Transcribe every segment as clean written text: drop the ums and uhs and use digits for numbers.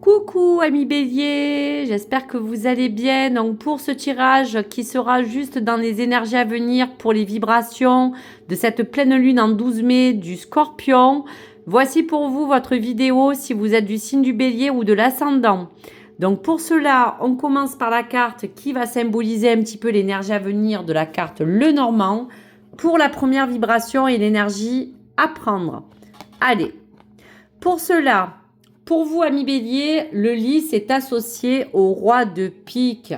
Coucou amis bélier, j'espère que vous allez bien. Donc pour ce tirage qui sera juste dans les énergies à venir pour les vibrations de cette pleine lune en 12 mai du Scorpion, voici pour vous votre vidéo si vous êtes du signe du bélier ou de l'ascendant. Donc pour cela, on commence par la carte qui va symboliser un petit peu l'énergie à venir de la carte Lenormand pour la première vibration et l'énergie à prendre. Allez, pour cela... Pour vous, amis bélier, le lys est associé au roi de pique.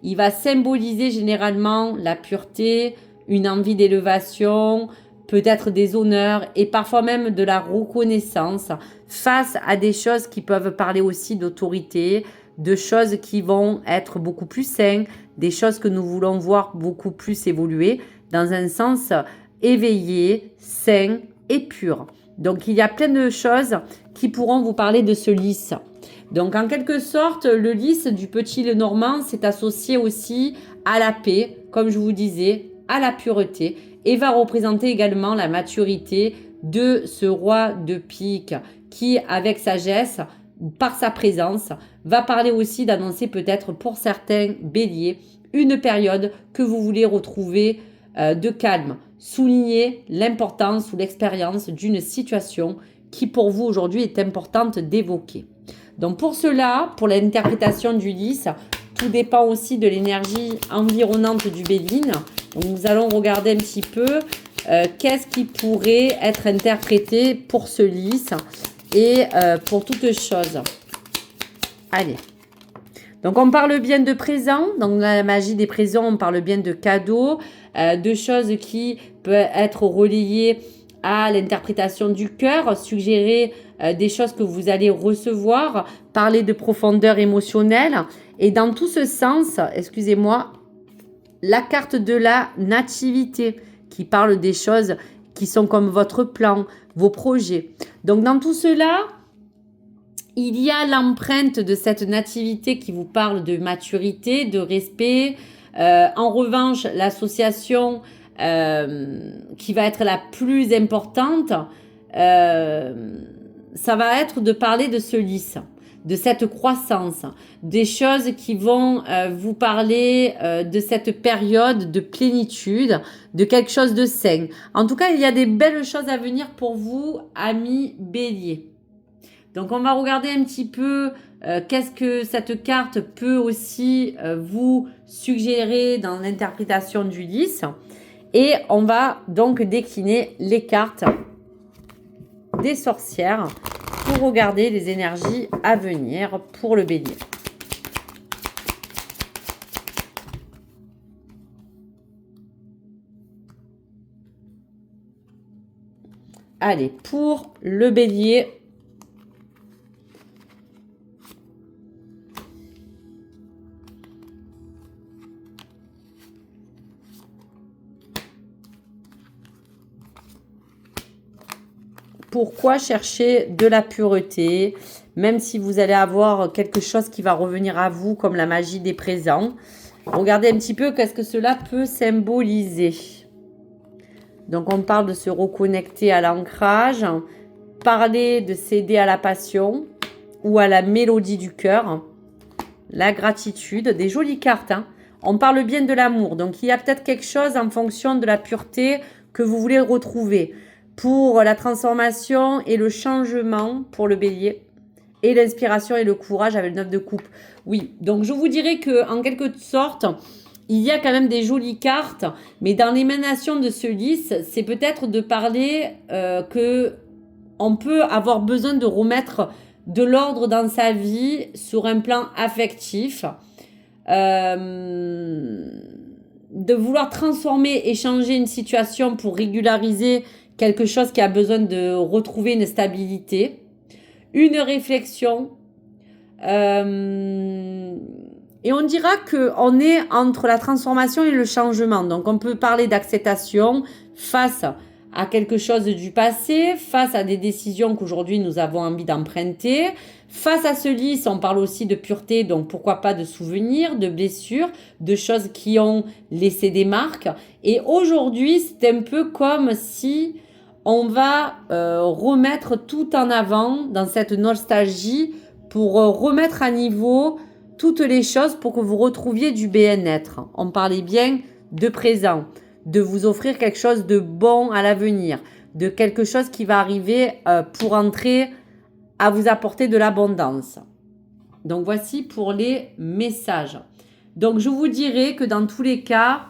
Il va symboliser généralement la pureté, une envie d'élévation, peut-être des honneurs et parfois même de la reconnaissance face à des choses qui peuvent parler aussi d'autorité, de choses qui vont être beaucoup plus saines, des choses que nous voulons voir beaucoup plus évoluer dans un sens éveillé, sain et pur. Donc, il y a plein de choses qui pourront vous parler de ce lys. Donc, en quelque sorte, le lys du petit Lenormand s'est associé aussi à la paix, comme je vous disais, à la pureté, et va représenter également la maturité de ce roi de pique qui, avec sagesse, par sa présence, va parler aussi d'annoncer peut-être pour certains béliers une période que vous voulez retrouver de calme. Souligner l'importance ou l'expérience d'une situation qui pour vous aujourd'hui est importante d'évoquer. Donc pour cela, pour l'interprétation du lys, tout dépend aussi de l'énergie environnante du béline. Donc nous allons regarder un petit peu qu'est-ce qui pourrait être interprété pour ce lys et pour toute chose. Allez. Donc, on parle bien de présent. Donc, dans la magie des présents, on parle bien de cadeaux, de choses qui peuvent être relayées à l'interprétation du cœur, suggérer des choses que vous allez recevoir, parler de profondeur émotionnelle. Et dans tout ce sens, excusez-moi, la carte de la nativité qui parle des choses qui sont comme votre plan, vos projets. Donc, dans tout cela... il y a l'empreinte de cette nativité qui vous parle de maturité, de respect. En revanche, l'association qui va être la plus importante, ça va être de parler de ce lys, de cette croissance, des choses qui vont vous parler de cette période de plénitude, de quelque chose de sain. En tout cas, il y a des belles choses à venir pour vous, amis béliers. Donc, on va regarder un petit peu qu'est-ce que cette carte peut aussi vous suggérer dans l'interprétation du lys. Et on va donc décliner les cartes des sorcières pour regarder les énergies à venir pour le bélier. Allez, pour le bélier... pourquoi chercher de la pureté, même si vous allez avoir quelque chose qui va revenir à vous, comme la magie des présents. Regardez un petit peu qu'est-ce que cela peut symboliser. Donc, on parle de se reconnecter à l'ancrage, parler de céder à la passion ou à la mélodie du cœur, la gratitude, des jolies cartes, hein. On parle bien de l'amour, donc il y a peut-être quelque chose en fonction de la pureté que vous voulez retrouver. Pour la transformation et le changement pour le bélier. Et l'inspiration et le courage avec le 9 de coupe. Oui, donc je vous dirais qu'en quelque sorte, il y a quand même des jolies cartes. Mais dans l'émanation de ce lys, c'est peut-être de parler qu'on peut avoir besoin de remettre de l'ordre dans sa vie sur un plan affectif. De vouloir transformer et changer une situation pour régulariser quelque chose qui a besoin de retrouver une stabilité, une réflexion. Et on dira qu'on est entre la transformation et le changement. Donc, on peut parler d'acceptation face à quelque chose du passé, face à des décisions qu'aujourd'hui nous avons envie d'emprunter. Face à ce lys, on parle aussi de pureté, donc pourquoi pas de souvenirs, de blessures, de choses qui ont laissé des marques. Et aujourd'hui, c'est un peu comme si on va remettre tout en avant dans cette nostalgie pour remettre à niveau toutes les choses pour que vous retrouviez du bien-être. On parlait bien de présent, de vous offrir quelque chose de bon à l'avenir, de quelque chose qui va arriver pour entrer à vous apporter de l'abondance. Donc voici pour les messages. Donc je vous dirais que dans tous les cas,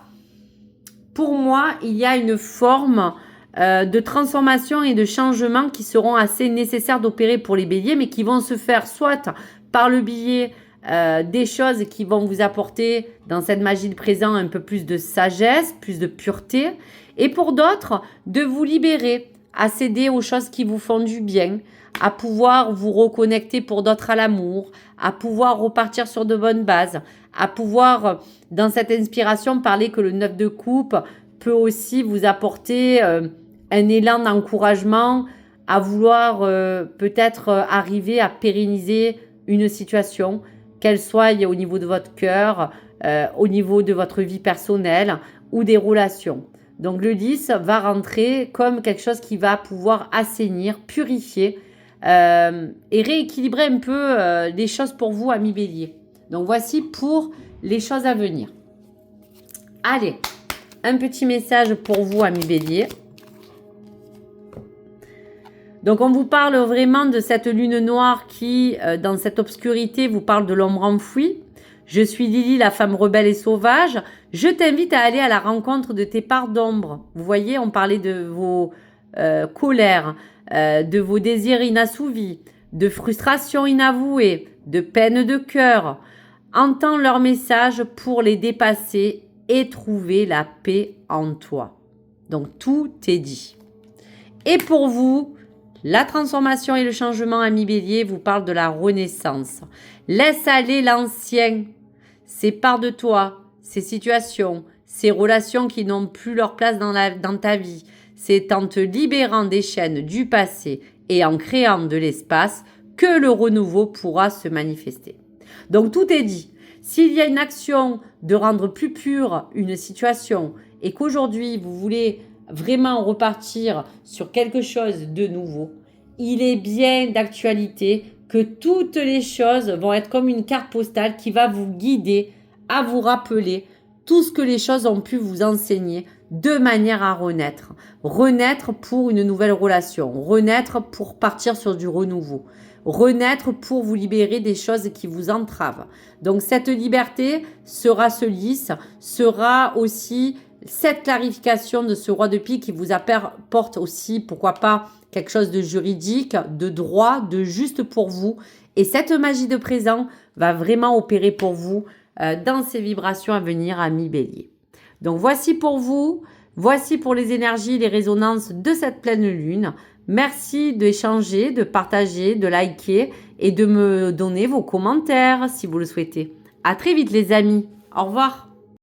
pour moi, il y a une forme de transformation et de changement qui seront assez nécessaires d'opérer pour les béliers, mais qui vont se faire soit par le biais des choses qui vont vous apporter dans cette magie de présent un peu plus de sagesse, plus de pureté, et pour d'autres, de vous libérer, à céder aux choses qui vous font du bien, à pouvoir vous reconnecter pour d'autres à l'amour, à pouvoir repartir sur de bonnes bases, à pouvoir, dans cette inspiration, parler que le 9 de coupe peut aussi vous apporter un élan d'encouragement à vouloir peut-être arriver à pérenniser une situation, qu'elle soit au niveau de votre cœur, au niveau de votre vie personnelle ou des relations. Donc le 10 va rentrer comme quelque chose qui va pouvoir assainir, purifier et rééquilibrer un peu les choses pour vous, amis bélier. Donc voici pour les choses à venir. Allez, un petit message pour vous, amis bélier. Donc on vous parle vraiment de cette lune noire qui, dans cette obscurité, vous parle de l'ombre enfouie. Je suis Lily, la femme rebelle et sauvage. Je t'invite à aller à la rencontre de tes parts d'ombre. Vous voyez, on parlait de vos colères, de vos désirs inassouvis, de frustrations inavouées, de peines de cœur. Entends leur message pour les dépasser et trouver la paix en toi. Donc tout est dit. Et pour vous, la transformation et le changement, ami bélier, vous parle de la renaissance. Laisse aller l'ancien, ces parts de toi, ces situations, ces relations qui n'ont plus leur place dans ta vie. C'est en te libérant des chaînes du passé et en créant de l'espace que le renouveau pourra se manifester. Donc tout est dit. S'il y a une action de rendre plus pure une situation et qu'aujourd'hui vous voulez vraiment repartir sur quelque chose de nouveau, il est bien d'actualité que toutes les choses vont être comme une carte postale qui va vous guider à vous rappeler tout ce que les choses ont pu vous enseigner de manière à renaître. Renaître pour une nouvelle relation, renaître pour partir sur du renouveau, renaître pour vous libérer des choses qui vous entravent. Donc cette liberté sera ce lys, sera aussi cette clarification de ce roi de pique qui vous apporte aussi, pourquoi pas, quelque chose de juridique, de droit, de juste pour vous. Et cette magie de présent va vraiment opérer pour vous dans ces vibrations à venir, amis bélier. Donc voici pour vous, voici pour les énergies, les résonances de cette pleine lune. Merci d'échanger, de partager, de liker et de me donner vos commentaires si vous le souhaitez. À très vite les amis. Au revoir.